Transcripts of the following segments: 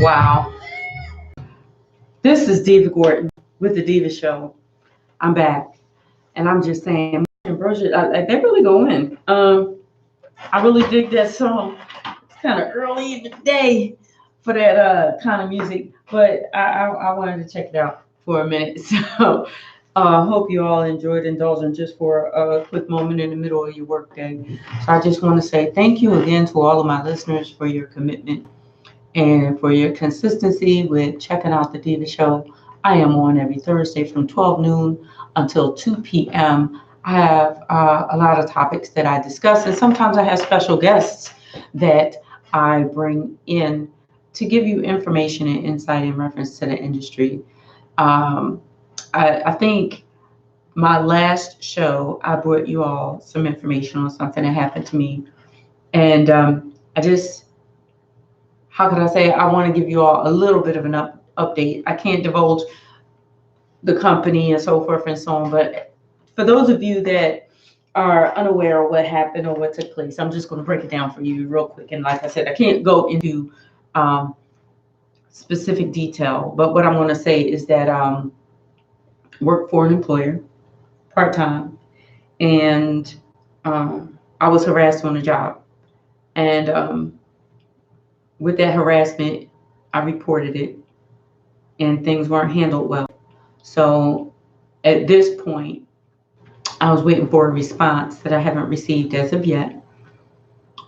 Wow. This is Deeva Gordon with the Deeva Show. I'm back. And I'm just saying, Ambrosia, they really go in. I really dig that song. It's kind of early in the day for that kind of music, but I wanted to check it out for a minute. So hope you all enjoyed indulging just for a quick moment in the middle of your workday. So I just want to say thank you again to all of my listeners for your commitment and for your consistency with checking out the Diva Show. I am on every Thursday from 12 noon until 2 p.m. I have a lot of topics that I discuss, and sometimes I have special guests that I bring in to give you information and insight in reference to the industry. Um, I think my last show, I brought you all some information on something that happened to me. And I just how could I say, I want to give you all a little bit of an update. I can't divulge the company and so forth and so on, but for those of you that are unaware of what happened or what took place, I'm just going to break it down for you real quick. And like I said, I can't go into um, specific detail, but what I'm going to say is that work for an employer part-time, and I was harassed on the job. And with that harassment, I reported it, and things weren't handled well. So at this point, I was waiting for a response that I haven't received as of yet.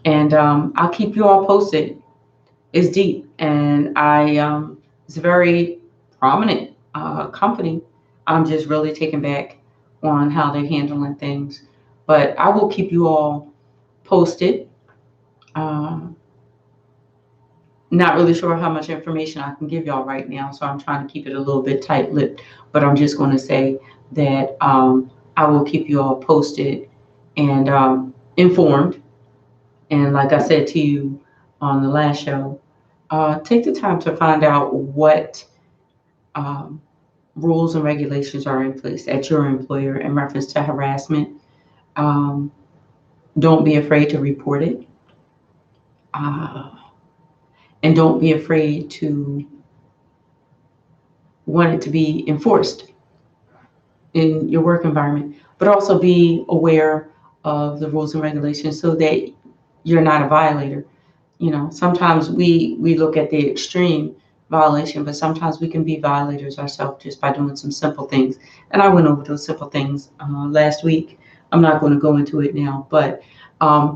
And I'll keep you all posted. It's deep, and it's a very prominent company. I'm just really taken back on how they're handling things. But I will keep you all posted. Um, Not really sure how much information I can give y'all right now, so I'm trying to keep it a little bit tight-lipped. But I'm just going to say that I will keep you all posted and informed. And like I said to you on the last show, take the time to find out what um, rules and regulations are in place at your employer in reference to harassment. Um, don't be afraid to report it. Uh, and don't be afraid to want it to be enforced in your work environment, but also be aware of the rules and regulations so that you're not a violator. You know, sometimes we look at the extreme violation, but sometimes we can be violators ourselves just by doing some simple things. And I went over those simple things last week. I'm not going to go into it now, but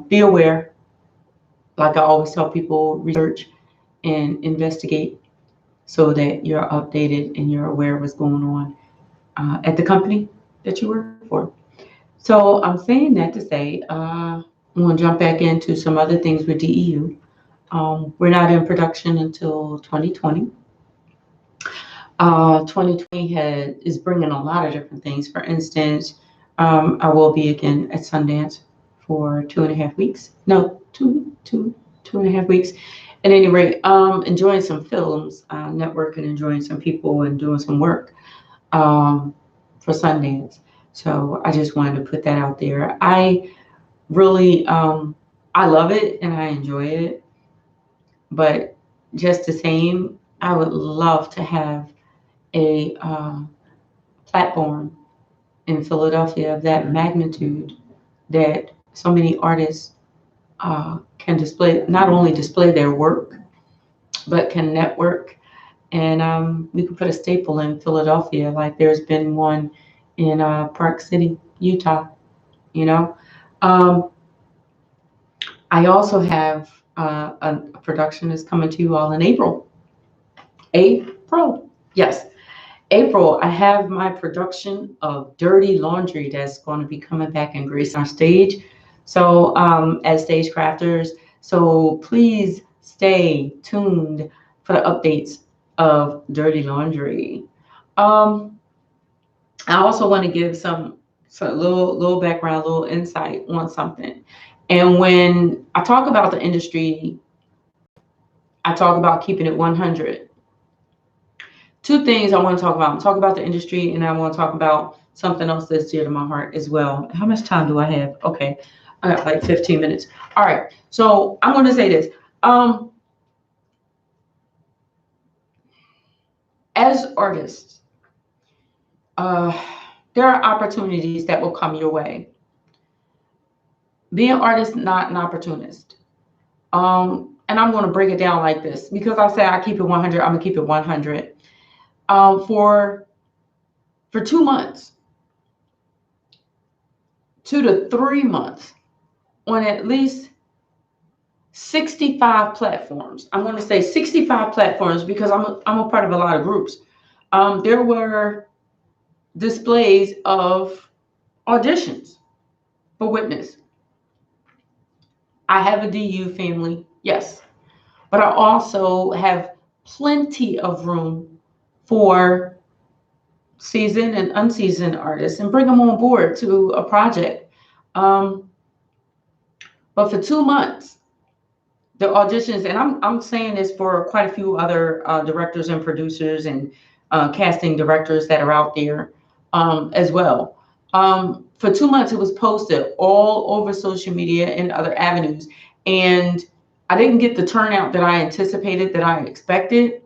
be aware. Like I always tell people, research and investigate so that you're updated and you're aware of what's going on at the company that you work for. So I'm saying that to say, I'm going to jump back into some other things with DEU. We're not in production until 2020. 2020 is bringing a lot of different things. For instance, I will be again at Sundance for 2.5 weeks. No, two and a half weeks. At any rate, enjoying some films, networking, enjoying some people, and doing some work for Sundance. So I just wanted to put that out there. I really, I love it and I enjoy it. But just the same, I would love to have a platform in Philadelphia of that magnitude that so many artists can display, not only display their work, but can network. And we could put a staple in Philadelphia, like there's been one in Park City, Utah, you know. Um, I also have a production that's coming to you all in April. April, yes. April, I have my production of Dirty Laundry that's going to be coming back and gracing our stage. So, as stage crafters, so please stay tuned for the updates of Dirty Laundry. Um, I also want to give some little background, little insight on something. And when I talk about the industry, I talk about keeping it 100. Two things I want to talk about. I'm talking about the industry, and I want to talk about something else that's dear to my heart as well. How much time do I have? Okay, I got like 15 minutes. All right, so I'm going to say this. as artists, uh, there are opportunities that will come your way. Be an artist, not an opportunist. And I'm going to break it down like this because I say I keep it 100. I'm gonna keep it 100. For 2 months, 2 to 3 months, on at least 65 platforms. I'm going to say 65 platforms because I'm a part of a lot of groups. There were displays of auditions for Witness. I have a DU family, yes, but I also have plenty of room for seasoned and unseasoned artists and bring them on board to a project. Um, but for 2 months, the auditions, and I'm saying this for quite a few other directors and producers and casting directors that are out there as well. For 2 months, it was posted all over social media and other avenues, and I didn't get the turnout that I anticipated, that I expected.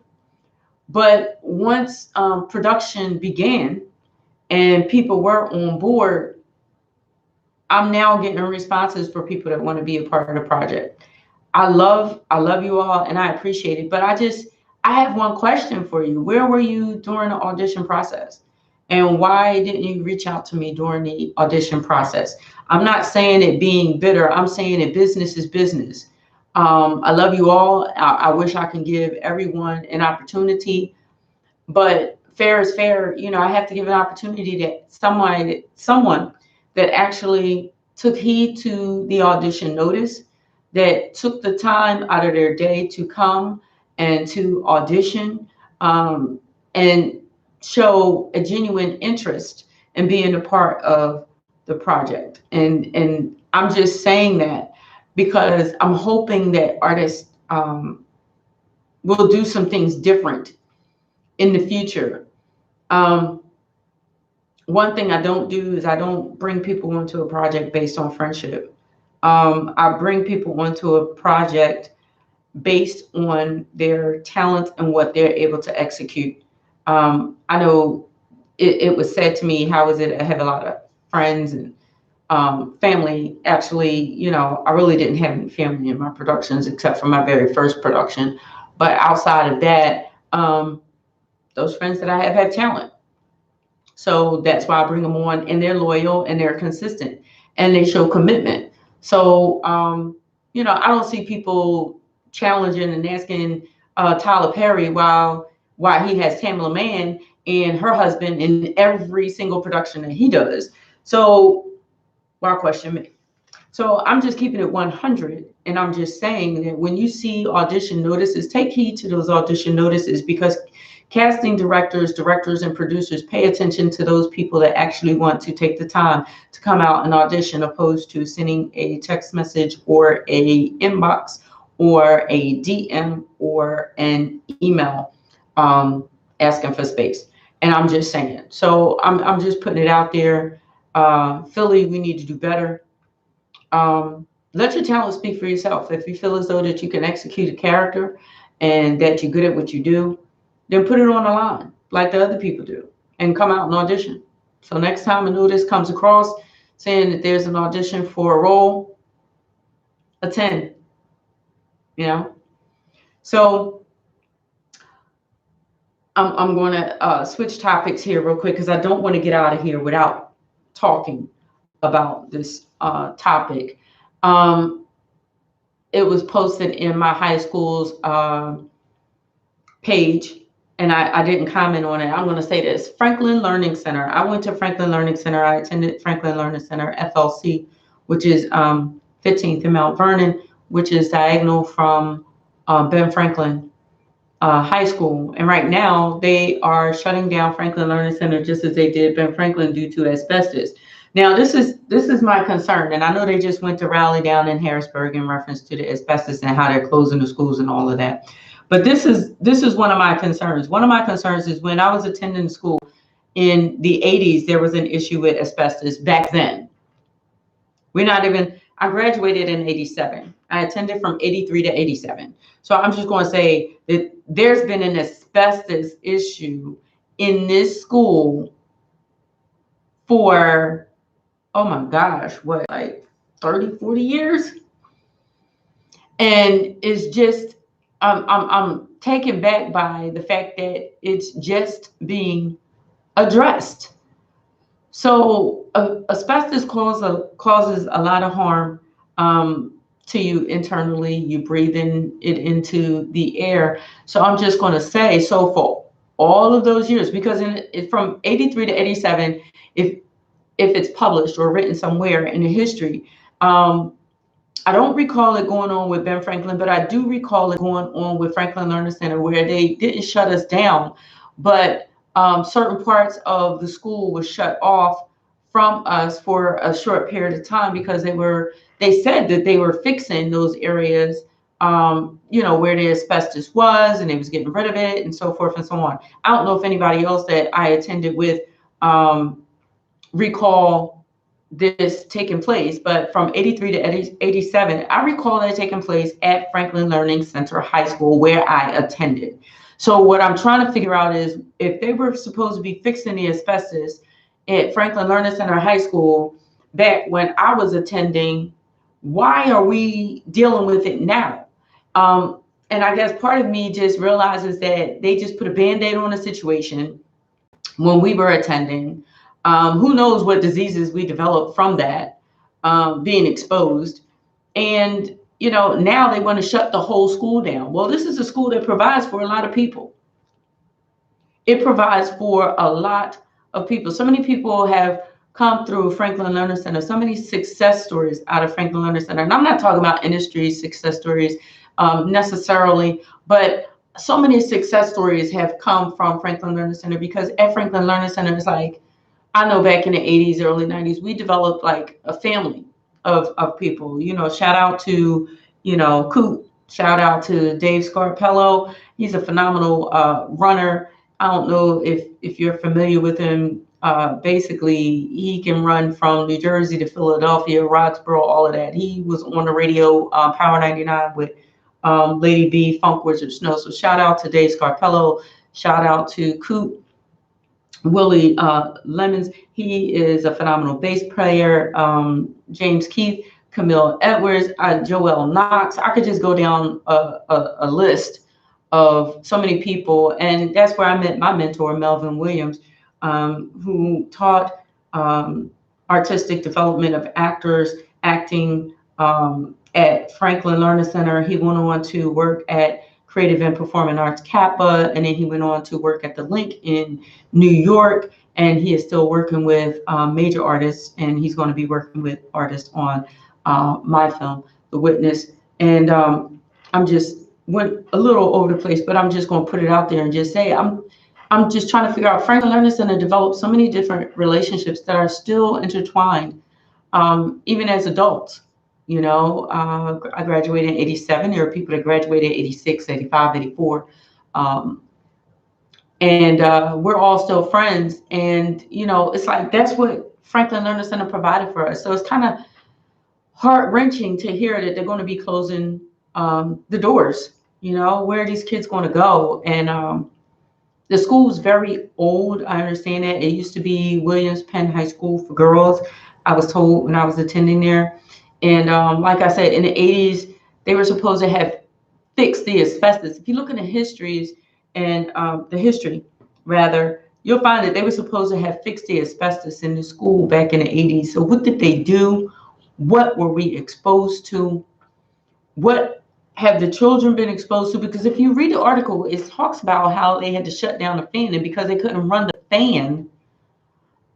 But once production began and people were on board, I'm now getting responses for people that want to be a part of the project. I love you all and I appreciate it. But I have one question for you. Where were you during the audition process? And why didn't you reach out to me during the audition process? I'm not saying it being bitter. I'm saying that business is business. I love you all. I wish I can give everyone an opportunity, but fair is fair. You know, I have to give an opportunity that someone that actually took heed to the audition notice, that took the time out of their day to come and to audition, and show a genuine interest in being a part of the project. And I'm just saying that because I'm hoping that artists will do some things different in the future. Um, One thing I don't do is I don't bring people onto a project based on friendship. I bring people onto a project based on their talent and what they're able to execute. I know it was said to me, how is it? I have a lot of friends and family. Actually, you know, I really didn't have any family in my productions except for my very first production. But outside of that, those friends that I have talent. So that's why I bring them on, and they're loyal and they're consistent and they show commitment. So, you know, I don't see people challenging and asking Tyler Perry why he has Tamala Mann and her husband in every single production that he does. So why question me? So I'm just keeping it 100. And I'm just saying that when you see audition notices, take heed to those audition notices, because casting directors, and producers pay attention to those people that actually want to take the time to come out and audition, opposed to sending a text message or a inbox or a DM or an email asking for space. And I'm just saying. So I'm just putting it out there. Philly, we need to do better. Let your talent speak for yourself. If you feel as though that you can execute a character and that you're good at what you do, then put it on the line like the other people do and come out and audition. So next time a notice comes across saying that there's an audition for a role, attend, you know? So I'm going to switch topics here real quick because I don't want to get out of here without talking about this topic. It was posted in my high school's page, and I didn't comment on it. I'm going to say this. Franklin Learning Center. I went to Franklin Learning Center. I attended Franklin Learning Center, FLC, which is 15th in Mount Vernon, which is diagonal from Ben Franklin High School. And right now, they are shutting down Franklin Learning Center just as they did Ben Franklin due to asbestos. Now, this is my concern, and I know they just went to rally down in Harrisburg in reference to the asbestos and how they're closing the schools and all of that. But this is one of my concerns. One of my concerns is when I was attending school in the 80s, there was an issue with asbestos back then. I graduated in 87. I attended from 83 to 87. So I'm just going to say that there's been an asbestos issue in this school for, oh my gosh, what, like 30, 40 years? And it's just, I'm taken back by the fact that it's just being addressed. So asbestos causes a lot of harm to you internally. You breathe it into the air. So I'm just going to say, so for all of those years, because from 83 to 87, if it's published or written somewhere in the history, I don't recall it going on with Ben Franklin, but I do recall it going on with Franklin Learning Center, where they didn't shut us down, but certain parts of the school was shut off from us for a short period of time because they said that they were fixing those areas, where the asbestos was, and they was getting rid of it and so forth and so on. I don't know if anybody else that I attended with recall this taking place, but from 83 to 87, I recall that taking place at Franklin Learning Center High School, where I attended. So what I'm trying to figure out is, if they were supposed to be fixing the asbestos at Franklin Learning Center High School back when I was attending, why are we dealing with it now? And I guess part of me just realizes that they just put a Band-Aid on the situation when we were attending. Who knows what diseases we developed from that, being exposed. And, now they want to shut the whole school down. Well, this is a school that provides for a lot of people. It provides for a lot of people. So many people have come through Franklin Learning Center, so many success stories out of Franklin Learning Center. And I'm not talking about industry success stories necessarily, but so many success stories have come from Franklin Learning Center, because at Franklin Learning Center, it's like, I know back in the 80s, early 90s, we developed like a family of people. Shout out to, Coop. Shout out to Dave Scarpello. He's a phenomenal runner. I don't know if you're familiar with him. Basically, he can run from New Jersey to Philadelphia, Roxborough, all of that. He was on the radio, Power 99 with Lady B, Funk Wizard Snow. So shout out to Dave Scarpello. Shout out to Coop. Willie Lemons, he is a phenomenal bass player. James Keith, Camille Edwards, Joel Knox. I could just go down a list of so many people. And that's where I met my mentor, Melvin Williams, who taught artistic development of actors, acting at Franklin Learning Center. He went on to work at Creative and Performing Arts Kappa, and then he went on to work at the Link in New York, and he is still working with major artists, and he's going to be working with artists on my film, The Witness. And I'm just went a little over the place, but I'm just going to put it out there and just say I'm just trying to figure out. Franklin Learning Center developed so many different relationships that are still intertwined, even as adults. I graduated in 87. There are people that graduated in 86, 85, 84. And we're all still friends. And, it's like, that's what Franklin Learning Center provided for us. So it's kind of heart-wrenching to hear that they're going to be closing the doors. Where are these kids going to go? And the school is very old. I understand that. It used to be Williams Penn High School for girls, I was told when I was attending there. And like I said, in the 80s, they were supposed to have fixed the asbestos. If you look in the histories and you'll find that they were supposed to have fixed the asbestos in the school back in the 80s. So what did they do? What were we exposed to? What have the children been exposed to? Because if you read the article, it talks about how they had to shut down the fan, and because they couldn't run the fan,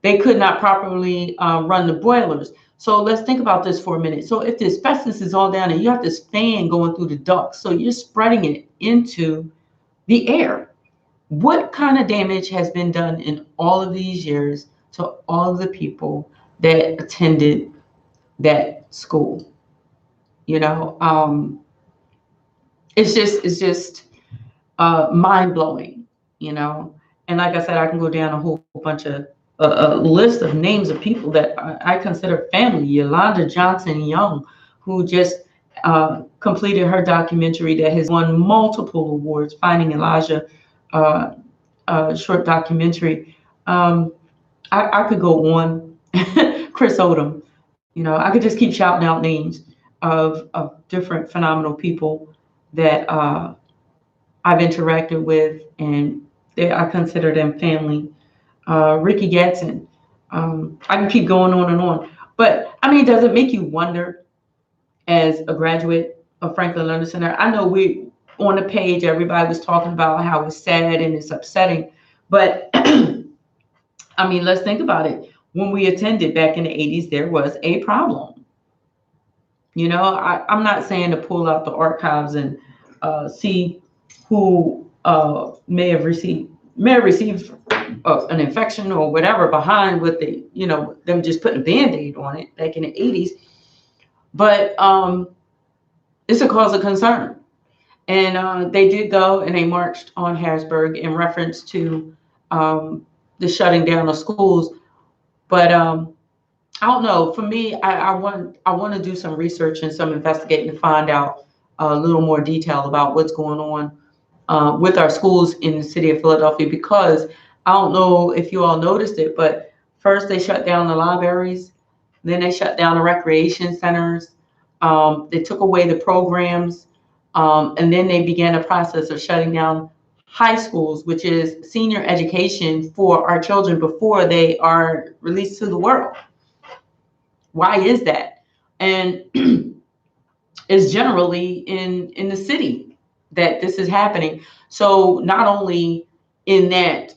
they could not properly run the boilers. So let's think about this for a minute. So if the asbestos is all down and you have this fan going through the ducts, so you're spreading it into the air. What kind of damage has been done in all of these years to all of the people that attended that school? It's just mind-blowing, And like I said, I can go down a whole bunch of a list of names of people that I consider family. Yolanda Johnson Young, who just completed her documentary that has won multiple awards, Finding Elijah, short documentary. I could go on. Chris Odom, I could just keep shouting out names of different phenomenal people that I've interacted with, and I consider them family. Ricky Gatson. I can keep going on and on. But I mean, does it make you wonder as a graduate of Franklin Learning Center? I know we on the page, everybody was talking about how it's sad and it's upsetting, but I mean, let's think about it. When we attended back in the 80s, there was a problem. I'm not saying to pull out the archives and see who may have received an infection or whatever behind with them just putting a Band-Aid on it back in the 80s. But it's a cause of concern. And they did go and they marched on Harrisburg in reference to the shutting down of schools. But I don't know. For me, I want to do some research and some investigating to find out a little more detail about what's going on with our schools in the city of Philadelphia, because I don't know if you all noticed it, but first they shut down the libraries, then they shut down the recreation centers, they took away the programs, and then they began a process of shutting down high schools, which is senior education for our children before they are released to the world. Why is that? And it's generally in the city that this is happening. So not only in that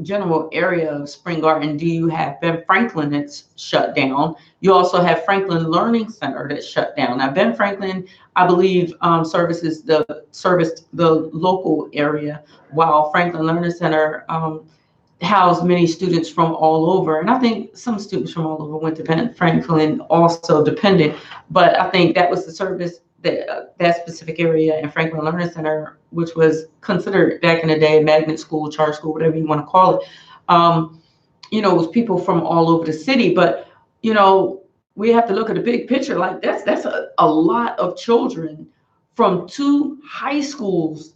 general area of Spring Garden do you have Ben Franklin that's shut down, you also have Franklin Learning Center that's shut down. Now, Ben Franklin, I believe, serviced the local area, while Franklin Learning Center housed many students from all over. And I think some students from all over went to Ben Franklin also, dependent. But I think that was the service that specific area in Franklin Learning Center, which was considered back in the day a magnet school, charter school, whatever you want to call it. It was people from all over the city. But, we have to look at the big picture. Like that's a lot of children from 2 high schools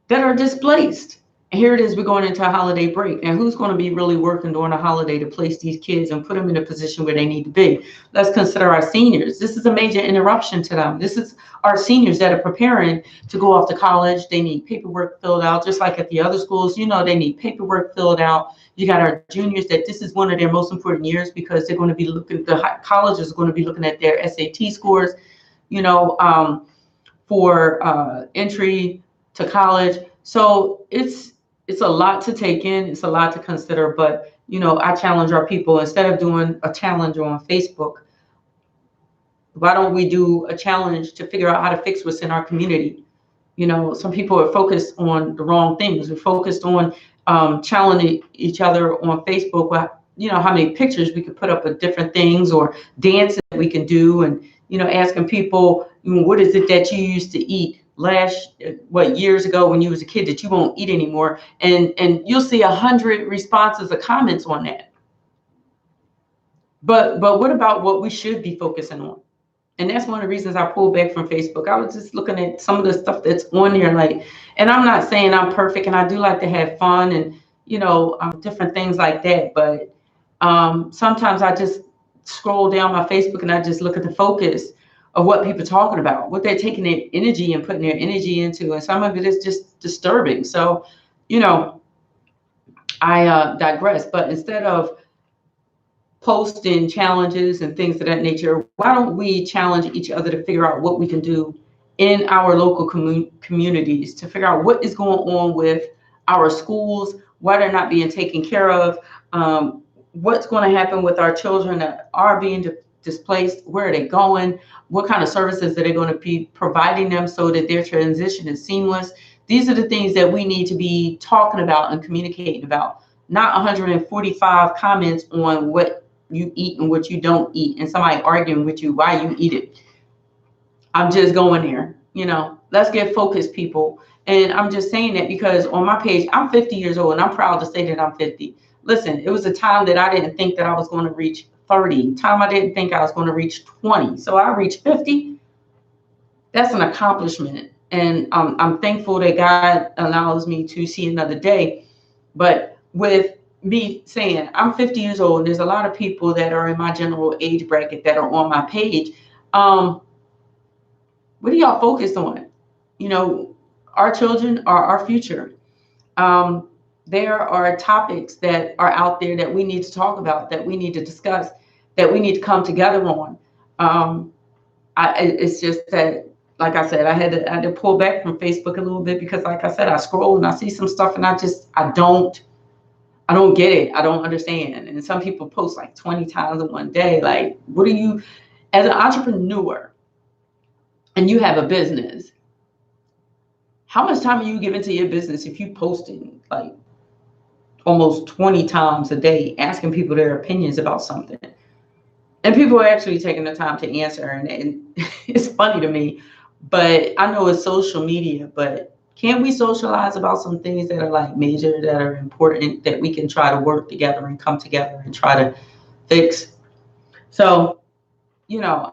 that are displaced. And here it is, we're going into a holiday break. And who's going to be really working during a holiday to place these kids and put them in a position where they need to be? Let's consider our seniors. This is a major interruption to them. This is our seniors that are preparing to go off to college. They need paperwork filled out, just like at the other schools. They need paperwork filled out. You got our juniors that this is one of their most important years, because they're going to be colleges are going to be looking at their SAT scores, for entry to college. So it's a lot to take in. It's a lot to consider. But, I challenge our people, instead of doing a challenge on Facebook, why don't we do a challenge to figure out how to fix what's in our community? Some people are focused on the wrong things. We're focused on challenging each other on Facebook. How many pictures we could put up of different things, or dances that we can do, and, asking people, what is it that you used to eat years ago when you was a kid that you won't eat anymore, and you'll see 100 responses or comments on that. But what about what we should be focusing on? And that's one of the reasons I pulled back from Facebook. I was just looking at some of the stuff that's on there, and I'm not saying I'm perfect, and I do like to have fun and different things like that. But sometimes I just scroll down my Facebook and I just look at the focus of what people are talking about, what they're taking their energy and putting their energy into, and some of it is just disturbing. So, I digress. But instead of posting challenges and things of that nature, why don't we challenge each other to figure out what we can do in our local communities to figure out what is going on with our schools, why they're not being taken care of, what's going to happen with our children that are being displaced, where are they going, what kind of services are they going to be providing them so that their transition is seamless. These are the things that we need to be talking about and communicating about, not 145 comments on what you eat and what you don't eat, and somebody arguing with you why you eat it. I'm just going there, let's get focused, people. And I'm just saying that because on my page, I'm 50 years old, and I'm proud to say that I'm 50. Listen, it was a time that I didn't think that I was going to reach 30, time I didn't think I was going to reach 20. So I reached 50. That's an accomplishment. And I'm thankful that God allows me to see another day. But with me saying I'm 50 years old, and there's a lot of people that are in my general age bracket that are on my page. Um, what are y'all focused on? You know, our children are our future. Um, there are topics that are out there that we need to talk about, that we need to discuss, that we need to come together on. Um, it's just that, like I said, I had to pull back from Facebook a little bit because, like I said, I scroll and I see some stuff and I don't get it. I don't understand. And some people post like 20 times in one day. Like, what are you, as an entrepreneur, and you have a business? How much time are you giving to your business if you posting like almost 20 times a day, asking people their opinions about something? And people are actually taking the time to answer. And it's funny to me, but I know it's social media, but can't we socialize about some things that are like major, that are important, that we can try to work together and come together and try to fix? So,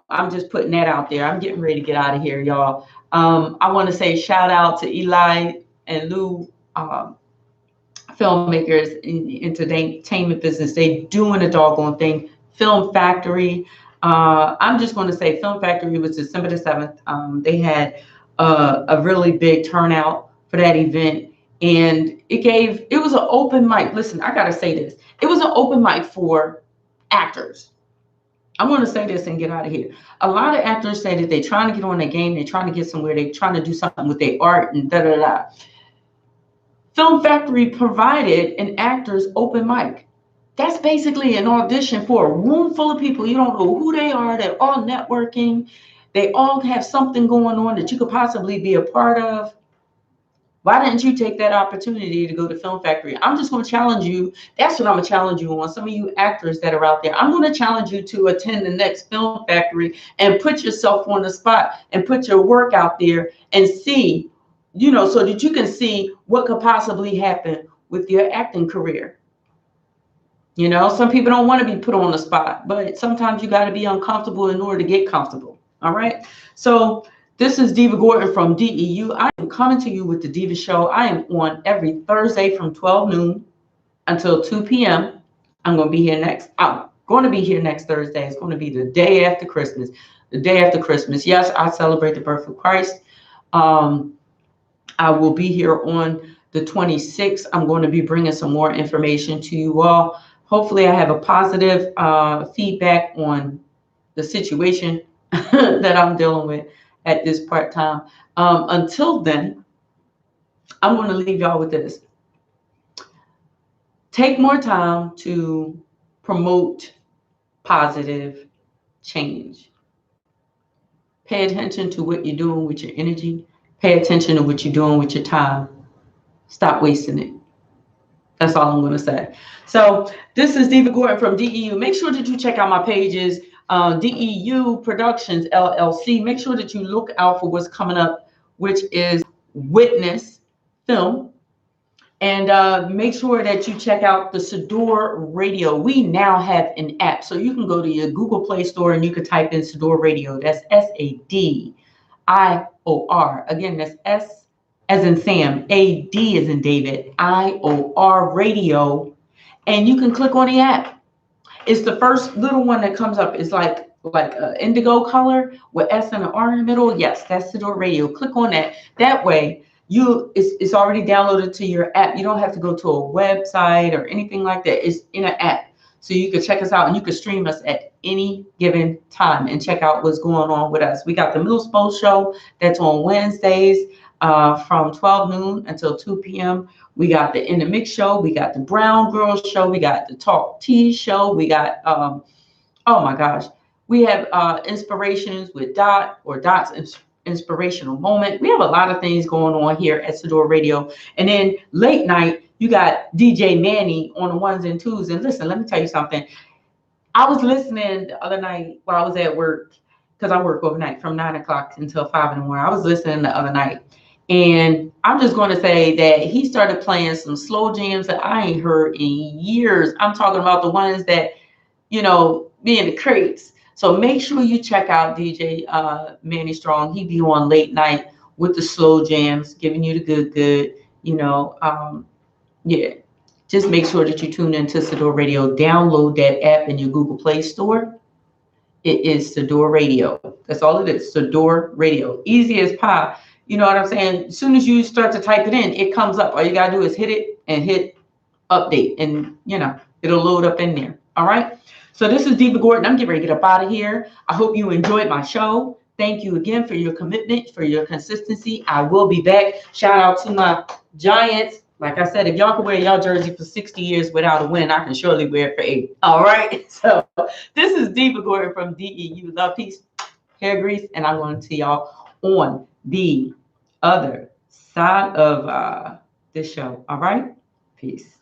I'm just putting that out there. I'm getting ready to get out of here, y'all. I want to say shout out to Eli and Lou, filmmakers in entertainment business. They doing a doggone thing. Film Factory. I'm just going to say Film Factory was December the 7th. They had a really big turnout for that event. And it was an open mic. Listen, I got to say this. It was an open mic for actors. I'm going to say this and get out of here. A lot of actors say that they're trying to get on their game. They're trying to get somewhere. They're trying to do something with their art and da da da. Film Factory provided an actor's open mic. That's basically an audition for a room full of people. You don't know who they are. They're all networking. They all have something going on that you could possibly be a part of. Why didn't you take that opportunity to go to Film Factory? I'm just going to challenge you. That's what I'm going to challenge you on. Some of you actors that are out there, I'm going to challenge you to attend the next Film Factory and put yourself on the spot and put your work out there and see, so that you can see what could possibly happen with your acting career. Some people don't want to be put on the spot, but sometimes you got to be uncomfortable in order to get comfortable. All right. So this is Deeva Gordon from DEU. I am coming to you with the Deeva Show. I am on every Thursday from 12 noon until 2 p.m. I'm going to be here next. I'm going to be here next Thursday. It's going to be the day after Christmas. The day after Christmas. Yes, I celebrate the birth of Christ. I will be here on the 26th. I'm going to be bringing some more information to you all. Hopefully, I have a positive feedback on the situation that I'm dealing with at this part time. Until then, I'm going to leave y'all with this. Take more time to promote positive change. Pay attention to what you're doing with your energy. Pay attention to what you're doing with your time. Stop wasting it. That's all I'm going to say. So this is Deeva Gordon from DEU. Make sure that you check out my pages, DEU Productions, LLC. Make sure that you look out for what's coming up, which is Witness Film. And make sure that you check out the Sador Radio. We now have an app. So you can go to your Google Play Store and you can type in Sador Radio. That's SADIOR. Again, that's S as in Sam, AD as in David, IOR Radio. And you can click on the app. It's the first little one that comes up. It's like an indigo color with S and an R in the middle. Yes, that's Sador Radio. Click on that. That way, it's already downloaded to your app. You don't have to go to a website or anything like that. It's in an app. So you can check us out and you can stream us at any given time and check out what's going on with us. We got the Middle School Show that's on Wednesdays from 12 noon until 2 p.m. We got the In the Mix Show. We got the Brown Girls Show. We got the Talk Tea Show. We got, oh my gosh, we have Inspirations with Dot or Dot's Inspirational Moment. We have a lot of things going on here at Sador Radio. And then late night, you got DJ Manny on the ones and twos. And listen, let me tell you something. I was listening the other night while I was at work, because I work overnight from 9 o'clock until 5 in the morning. I was listening the other night. And I'm just going to say that he started playing some slow jams that I ain't heard in years. I'm talking about the ones that, be in the crates. So make sure you check out DJ Manny Strong. He be on late night with the slow jams, giving you the good. Yeah. Just make sure that you tune into Sador Radio. Download that app in your Google Play Store. It is Sador Radio. That's all it is. Sador Radio. Easy as pie. You know what I'm saying? As soon as you start to type it in, it comes up. All you gotta do is hit it and hit update, and it'll load up in there. All right. So this is Deeva Gordon. I'm getting ready to get up out of here. I hope you enjoyed my show. Thank you again for your commitment, for your consistency. I will be back. Shout out to my Giants. Like I said, if y'all can wear y'all jersey for 60 years without a win, I can surely wear it for 8. All right. So this is Deeva Gordon from DEU. Love, peace, hair grease, and I'm going to see y'all on the other side of this show. All right. Peace.